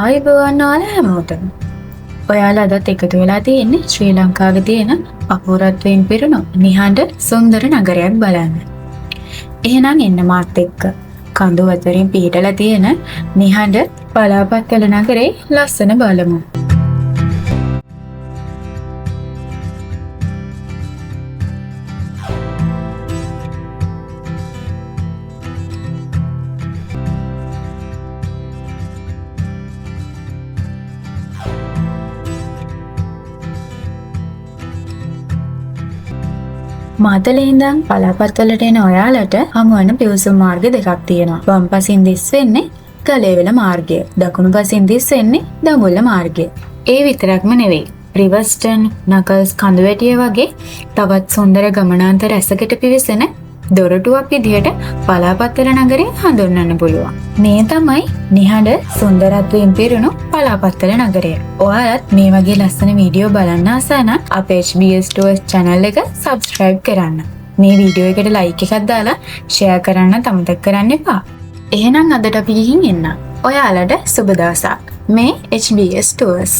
ආයුබෝවන් ඔයාලා හැමෝටම. ඔයාලා අදත් එකතු වෙලා තියෙන්නේ ශ්‍රී ලංකාවේ තියෙන අපූර්වත්වයෙන් පිරුණු නිහඬ සුන්දර නගරයක් බලන්න. එහෙනම් එන්න මාත් එක්ක කඳු අතරින් පිහිටලා තියෙන නිහඬ බලාපොත්වල නගරේ ලස්සන බලමු. මාතලේ ඉඳන් බලාපොත්වලට එන ඔයාලට හමුවන පිවිසුම් මාර්ග දෙකක් තියෙනවා. වම් පසින් දිස් වෙන්නේ ගලේවල මාර්ගය. දකුණු පසින් දිස් වෙන්නේ දඹුල්ල මාර්ගය. ඒ විතරක්ම නෙවෙයි. රිවර්ස්ටන්, නකල්ස් කඳුවැටිය වගේ තවත් සුන්දර ගමනාන්තර රැසකට පිවිසෙන දොරටුවක් විදිහට බලාපොත්වල නගරය හඳුන්වන්න පුළුවන්. මේ තමයි නිහඬ සුන්දරත්වයෙන් පිරුණු බලාපොත්වල නගරය. ඔයාලත් මේ වගේ ලස්සන වීඩියෝ බලන්න ආස නම් අපේ HBS Tours channel එක subscribe කරන්න. මේ වීඩියෝ එකට like එකක් දාලා share කරන්න අමතක කරන්න එපා. එහෙනම් අදට අපි ගිහින් එන්න. ඔයාලට සුබ දවසක්. මේ HBS Tours